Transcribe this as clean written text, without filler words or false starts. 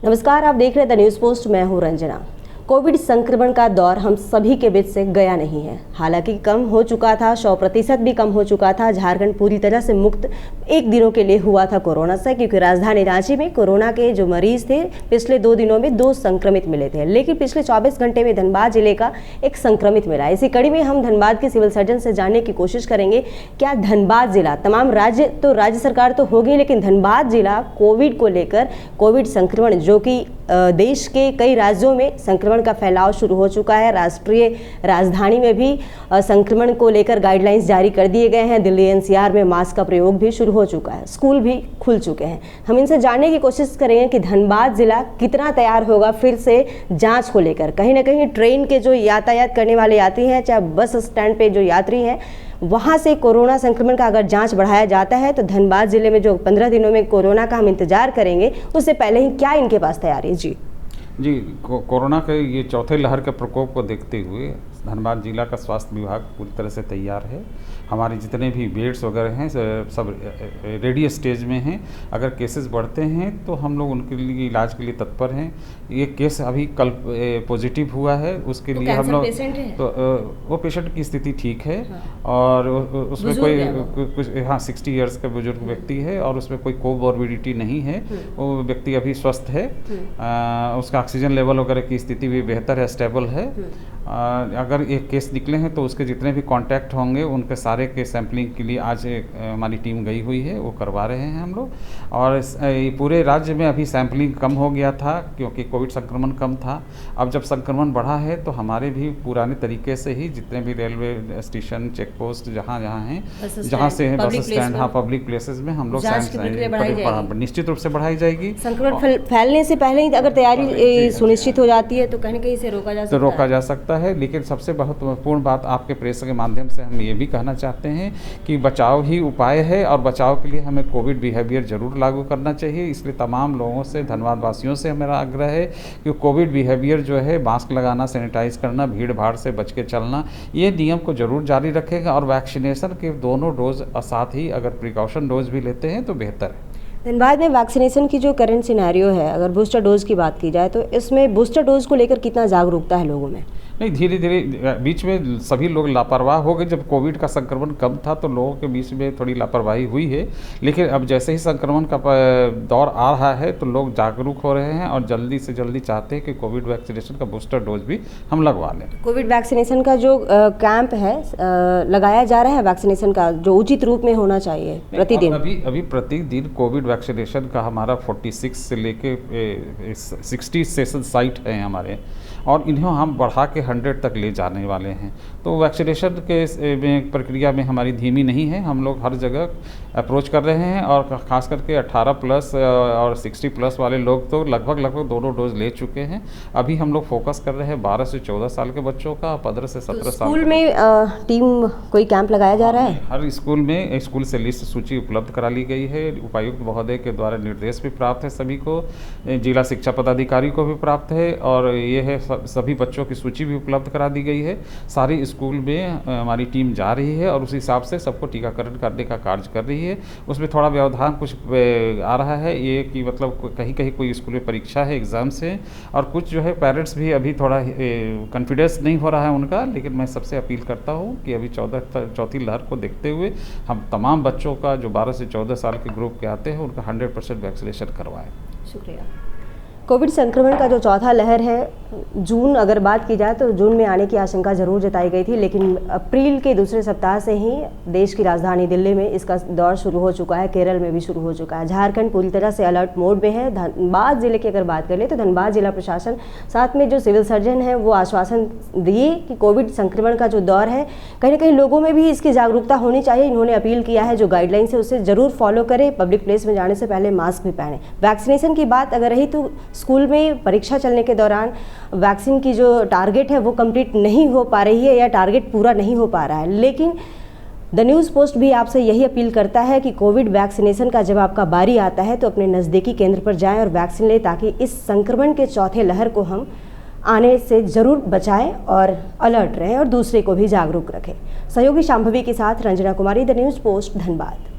नमस्कार, आप देख रहे हैं द न्यूज़ पोस्ट। मैं हूं रंजना। कोविड संक्रमण का दौर हम सभी के बीच से गया नहीं है। हालांकि कम हो चुका था, 100% भी कम हो चुका था। झारखंड पूरी तरह से मुक्त एक दिनों के लिए हुआ था कोरोना से, क्योंकि राजधानी रांची में कोरोना के जो मरीज थे पिछले 2 दिनों में 2 संक्रमित मिले थे। लेकिन पिछले 24 घंटे में धनबाद जिले का एक संक्रमित मिला। इसी कड़ी में हम धनबाद के सिविल सर्जन से जानने की कोशिश करेंगे, क्या धनबाद जिला, तमाम राज्य सरकार तो होगी, लेकिन धनबाद जिला कोविड को लेकर, कोविड संक्रमण जो कि देश के कई राज्यों में संक्रमण का फैलाव शुरू हो चुका है। राष्ट्रीय राजधानी में भी संक्रमण को लेकर गाइडलाइंस जारी कर दिए गए हैं। दिल्ली एनसीआर में मास्क का प्रयोग भी शुरू हो चुका है। स्कूल भी खुल चुके हैं। हम इनसे जानने की कोशिश करेंगे कि धनबाद जिला कितना तैयार होगा फिर से जांच को लेकर। कहीं ना कहीं ट्रेन के जो यातायात करने वाले यात्री हैं, चाहे बस स्टैंड पे जो यात्री हैं, वहाँ से कोरोना संक्रमण का अगर जांच बढ़ाया जाता है तो धनबाद जिले में जो 15 दिनों में कोरोना का हम इंतजार करेंगे, उससे पहले ही क्या इनके पास तैयारी है? जी, कोरोना के ये चौथे लहर के प्रकोप को देखते हुए धनबाद जिला का स्वास्थ्य विभाग पूरी तरह से तैयार है। हमारे जितने भी बेड्स वगैरह हैं सब रेडी स्टेज में हैं। अगर केसेस बढ़ते हैं तो हम लोग उनके लिए इलाज के लिए तत्पर हैं। ये केस अभी कल पॉजिटिव हुआ है, उसके लिए हम लोग तो वो पेशेंट की स्थिति ठीक है। हाँ। और उसमें कोई कुछ 60 ईयर्स का बुजुर्ग व्यक्ति है और उसमें कोई कोमॉर्बिडिटी नहीं है। वो व्यक्ति अभी स्वस्थ है। उसका ऑक्सीजन लेवल वगैरह की स्थिति भी बेहतर है, स्टेबल है। अगर एक केस निकले हैं तो उसके जितने भी कांटेक्ट होंगे उनके सारे के सैंपलिंग के लिए आज हमारी टीम गई हुई है, वो करवा रहे हैं हम लोग। और पूरे राज्य में अभी सैंपलिंग कम हो गया था क्योंकि कोविड संक्रमण कम था। अब जब संक्रमण बढ़ा है तो हमारे भी पुराने तरीके से ही जितने भी रेलवे स्टेशन, चेक पोस्ट जहाँ हैं, जहाँ से है बस स्टैंड, हाँ, पब्लिक प्लेसेस में हम लोग निश्चित रूप से बढ़ाई जाएगी। संक्रमण फैलने से पहले ही अगर तैयारी सुनिश्चित हो जाती है तो कहीं ना कहीं से रोका जा सकता है। लेकिन सबसे महत्वपूर्ण बात आपके प्रेस के माध्यम से हम ये भी कहना चाहते हैं कि बचाव ही उपाय है और बचाव के लिए हमें कोविड बिहेवियर जरूर लागू करना चाहिए। इसलिए तमाम लोगों से, धन्यवाद वासियों से मेरा आग्रह है कि कोविड बिहेवियर जो है, मास्क लगाना, सैनिटाइज करना, भीड़ भाड़ से बच के चलना, ये नियम को जरूर जारी रखेगा। और वैक्सीनेशन के दोनों डोज साथ ही अगर प्रिकॉशन डोज भी लेते हैं तो बेहतर है। धनबाद में वैक्सीनेशन की जो करंट सिनेरियो है, अगर बूस्टर डोज की बात की जाए तो इसमें बूस्टर डोज को लेकर कितना जागरूकता है लोगों में? नहीं, धीरे धीरे बीच में सभी लोग लापरवाह हो गए। जब कोविड का संक्रमण कम था तो लोगों के बीच में थोड़ी लापरवाही हुई है। लेकिन अब जैसे ही संक्रमण का दौर आ रहा है तो लोग जागरूक हो रहे हैं और जल्दी से जल्दी चाहते हैं कि कोविड वैक्सीनेशन का बूस्टर डोज भी हम लगवा लें। कोविड वैक्सीनेशन का जो कैंप है लगाया जा रहा है, वैक्सीनेशन का जो उचित रूप में होना चाहिए प्रतिदिन, अभी प्रतिदिन कोविड वैक्सीनेशन का हमारा 46 से लेके 60 सेशन साइट हैं हमारे, और इन्हें हम बढ़ा के 100 तक ले जाने वाले हैं। तो वैक्सीनेशन के प्रक्रिया में हमारी धीमी नहीं है। हम लोग हर जगह अप्रोच कर रहे हैं और ख़ास करके 18+ और 60+ वाले लोग तो लगभग दोनों डोज ले चुके हैं। अभी हम लोग फोकस कर रहे हैं 12 से 14 साल के बच्चों का, 15 से 17 साल। स्कूल में टीम कोई कैंप लगाया जा रहा है? हर स्कूल में स्कूल से लिस्ट सूची उपलब्ध करा ली गई है। उपायुक्त महोदय के द्वारा निर्देश भी प्राप्त है सभी को, जिला शिक्षा पदाधिकारी को भी प्राप्त है, और ये है सभी बच्चों की सूची भी उपलब्ध करा दी गई है। सारी स्कूल में हमारी टीम जा रही है और उस हिसाब से सबको टीकाकरण करने का कार्य कर रही है। उसमें थोड़ा व्यवधान कुछ आ रहा है, ये कि मतलब कहीं कोई स्कूल में परीक्षा है, एग्ज़ाम्स है, और कुछ जो है पेरेंट्स भी अभी थोड़ा कॉन्फिडेंस नहीं हो रहा है उनका। लेकिन मैं सबसे अपील करता हूँ कि अभी चौथी लहर को देखते हुए हम तमाम बच्चों का जो 12 से 14 साल के ग्रुप के आते हैं उनका 100% वैक्सीनेशन करवाएं। शुक्रिया। कोविड संक्रमण का जो चौथा लहर है, जून अगर बात की जाए तो जून में आने की आशंका जरूर जताई गई थी, लेकिन अप्रैल के दूसरे सप्ताह से ही देश की राजधानी दिल्ली में इसका दौर शुरू हो चुका है। केरल में भी शुरू हो चुका है। झारखंड पूरी तरह से अलर्ट मोड में है। धनबाद जिले की अगर बात करें तो धनबाद जिला प्रशासन, साथ में जो सिविल सर्जन है, वो आश्वासन दिए कि कोविड संक्रमण का जो दौर है, कहीं ना कहीं लोगों में भी इसकी जागरूकता होनी चाहिए। इन्होंने अपील किया है जो गाइडलाइंस है उसे जरूर फॉलो करें। पब्लिक प्लेस में जाने से पहले मास्क भी पहने। वैक्सीनेशन की बात अगर रही तो स्कूल में परीक्षा चलने के दौरान वैक्सीन की जो टारगेट है वो कंप्लीट नहीं हो पा रही है या टारगेट पूरा नहीं हो पा रहा है। लेकिन द न्यूज़ पोस्ट भी आपसे यही अपील करता है कि कोविड वैक्सीनेशन का जब आपका बारी आता है तो अपने नज़दीकी केंद्र पर जाएं और वैक्सीन लें, ताकि इस संक्रमण के चौथे लहर को हम आने से ज़रूर बचाएं और अलर्ट रहें और दूसरे को भी जागरूक रखें। सहयोगी शांभवी के साथ रंजना कुमारी, द न्यूज़ पोस्ट, धनबाद।